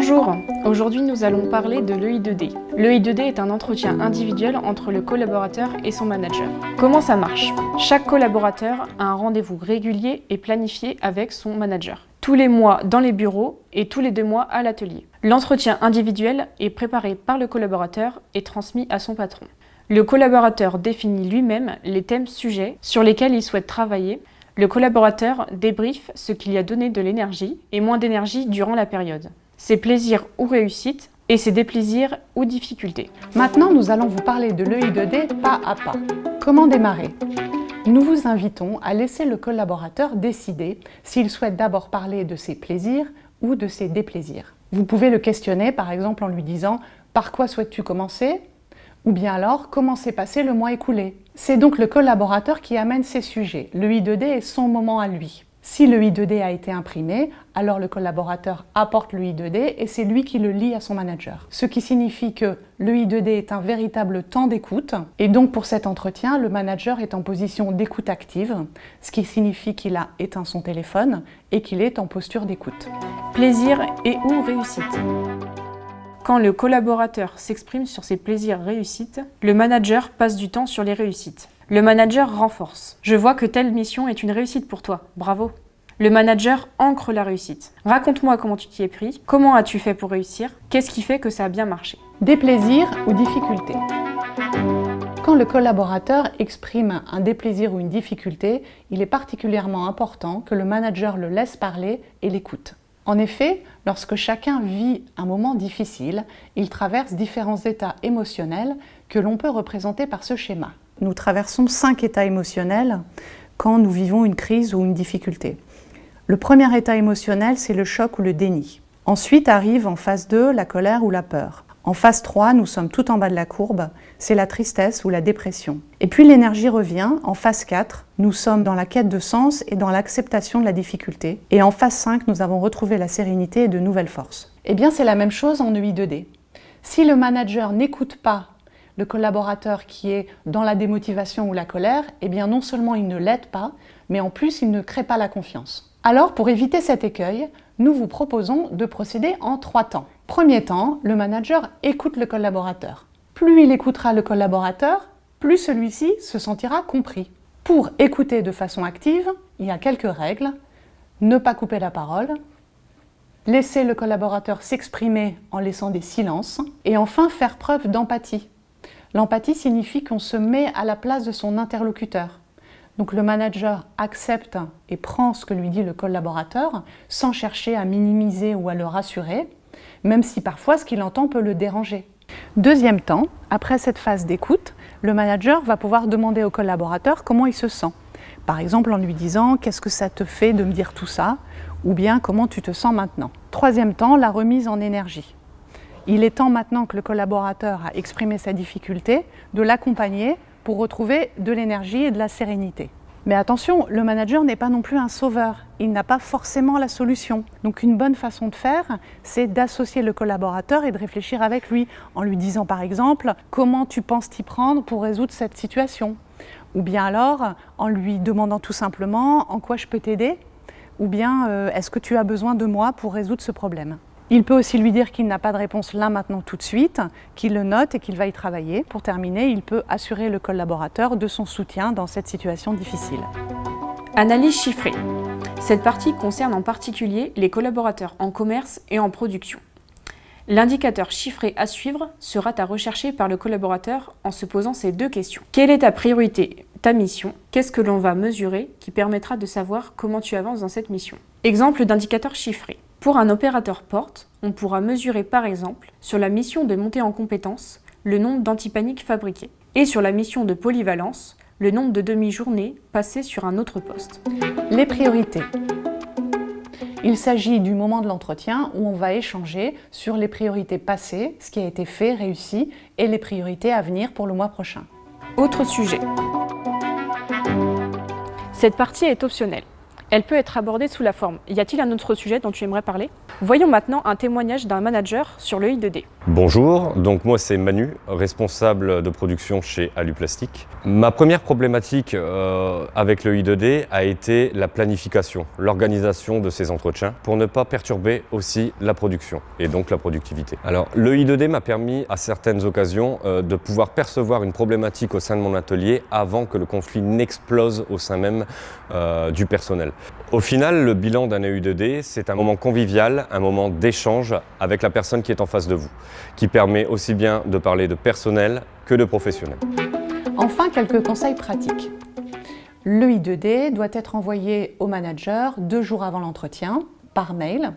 Bonjour, aujourd'hui nous allons parler de l'EI2D. L'EI2D est un entretien individuel entre le collaborateur et son manager. Comment ça marche? Chaque collaborateur a un rendez-vous régulier et planifié avec son manager. Tous les mois dans les bureaux et tous les 2 mois à l'atelier. L'entretien individuel est préparé par le collaborateur et transmis à son patron. Le collaborateur définit lui-même les thèmes sujets sur lesquels il souhaite travailler. Le collaborateur débriefe ce qu'il y a donné de l'énergie et moins d'énergie durant la période, ses plaisirs ou réussites et ses déplaisirs ou difficultés. Maintenant, nous allons vous parler de l'EI2D pas à pas. Comment démarrer? Nous vous invitons à laisser le collaborateur décider s'il souhaite d'abord parler de ses plaisirs ou de ses déplaisirs. Vous pouvez le questionner par exemple en lui disant « Par quoi souhaites-tu commencer ?» ou bien alors « Comment s'est passé le mois écoulé ?» C'est donc le collaborateur qui amène ces sujets. Le I2D est son moment à lui. Si le I2D a été imprimé, alors le collaborateur apporte le I2D et c'est lui qui le lit à son manager. Ce qui signifie que le I2D est un véritable temps d'écoute et donc pour cet entretien, le manager est en position d'écoute active, ce qui signifie qu'il a éteint son téléphone et qu'il est en posture d'écoute. Plaisir et ou réussite. Quand le collaborateur s'exprime sur ses plaisirs réussites, le manager passe du temps sur les réussites. Le manager renforce. Je vois que telle mission est une réussite pour toi, bravo. Le manager ancre la réussite. Raconte-moi comment tu t'y es pris, comment as-tu fait pour réussir, qu'est-ce qui fait que ça a bien marché. Déplaisir ou difficulté. Quand le collaborateur exprime un déplaisir ou une difficulté, il est particulièrement important que le manager le laisse parler et l'écoute. En effet, lorsque chacun vit un moment difficile, il traverse différents états émotionnels que l'on peut représenter par ce schéma. Nous traversons 5 états émotionnels quand nous vivons une crise ou une difficulté. Le premier état émotionnel, c'est le choc ou le déni. Ensuite arrive en phase 2 la colère ou la peur. En phase 3, nous sommes tout en bas de la courbe, c'est la tristesse ou la dépression. Et puis l'énergie revient, en phase 4, nous sommes dans la quête de sens et dans l'acceptation de la difficulté. Et en phase 5, nous avons retrouvé la sérénité et de nouvelles forces. Eh bien, c'est la même chose en EI2D. Si le manager n'écoute pas le collaborateur qui est dans la démotivation ou la colère, eh bien non seulement il ne l'aide pas, mais en plus il ne crée pas la confiance. Alors, pour éviter cet écueil, nous vous proposons de procéder en 3 temps. Premier temps, le manager écoute le collaborateur. Plus il écoutera le collaborateur, plus celui-ci se sentira compris. Pour écouter de façon active, il y a quelques règles. Ne pas couper la parole, laisser le collaborateur s'exprimer en laissant des silences, et enfin faire preuve d'empathie. L'empathie signifie qu'on se met à la place de son interlocuteur. Donc le manager accepte et prend ce que lui dit le collaborateur sans chercher à minimiser ou à le rassurer, même si parfois ce qu'il entend peut le déranger. Deuxième temps, après cette phase d'écoute, le manager va pouvoir demander au collaborateur comment il se sent. Par exemple en lui disant « Qu'est-ce que ça te fait de me dire tout ça ?» ou bien « Comment tu te sens maintenant ?» Troisième temps, la remise en énergie. Il est temps maintenant que le collaborateur a exprimé sa difficulté, de l'accompagner pour retrouver de l'énergie et de la sérénité. Mais attention, le manager n'est pas non plus un sauveur, il n'a pas forcément la solution. Donc une bonne façon de faire, c'est d'associer le collaborateur et de réfléchir avec lui, en lui disant par exemple « Comment tu penses t'y prendre pour résoudre cette situation ?» Ou bien alors, en lui demandant tout simplement « En quoi je peux t'aider ?» Ou bien « Est-ce que tu as besoin de moi pour résoudre ce problème ?» Il peut aussi lui dire qu'il n'a pas de réponse là maintenant tout de suite, qu'il le note et qu'il va y travailler. Pour terminer, il peut assurer le collaborateur de son soutien dans cette situation difficile. Analyse chiffrée. Cette partie concerne en particulier les collaborateurs en commerce et en production. L'indicateur chiffré à suivre sera à rechercher par le collaborateur en se posant ces 2 questions. Quelle est ta priorité, ta mission? Qu'est-ce que l'on va mesurer qui permettra de savoir comment tu avances dans cette mission? Exemple d'indicateur chiffré. Pour un opérateur porte, on pourra mesurer par exemple, sur la mission de montée en compétences, le nombre d'antipaniques fabriqués, et sur la mission de polyvalence, le nombre de demi-journées passées sur un autre poste. Les priorités. Il s'agit du moment de l'entretien où on va échanger sur les priorités passées, ce qui a été fait, réussi, et les priorités à venir pour le mois prochain. Autre sujet. Cette partie est optionnelle. Elle peut être abordée sous la forme « Y a-t-il un autre sujet dont tu aimerais parler ?» Voyons maintenant un témoignage d'un manager sur le I2D. Bonjour, donc moi c'est Manu, responsable de production chez Aluplastique. Ma première problématique avec le I2D a été la planification, l'organisation de ces entretiens pour ne pas perturber aussi la production et donc la productivité. Alors le I2D m'a permis à certaines occasions de pouvoir percevoir une problématique au sein de mon atelier avant que le conflit n'explose au sein même du personnel. Au final, le bilan d'un I2D, c'est un moment convivial, un moment d'échange avec la personne qui est en face de vous, qui permet aussi bien de parler de personnel que de professionnel. Enfin, quelques conseils pratiques. Le I2D doit être envoyé au manager 2 jours avant l'entretien, par mail.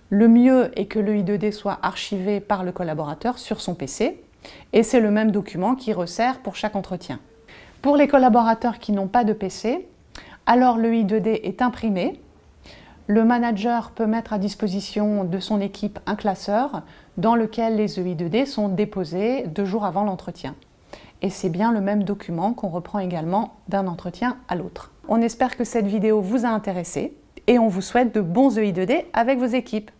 Le mieux est que le I2D soit archivé par le collaborateur sur son PC, et c'est le même document qui resserre pour chaque entretien. Pour les collaborateurs qui n'ont pas de PC, alors le I2D est imprimé. Le manager peut mettre à disposition de son équipe un classeur dans lequel les EI2D sont déposés 2 jours avant l'entretien. Et c'est bien le même document qu'on reprend également d'un entretien à l'autre. On espère que cette vidéo vous a intéressé et on vous souhaite de bons EI2D avec vos équipes.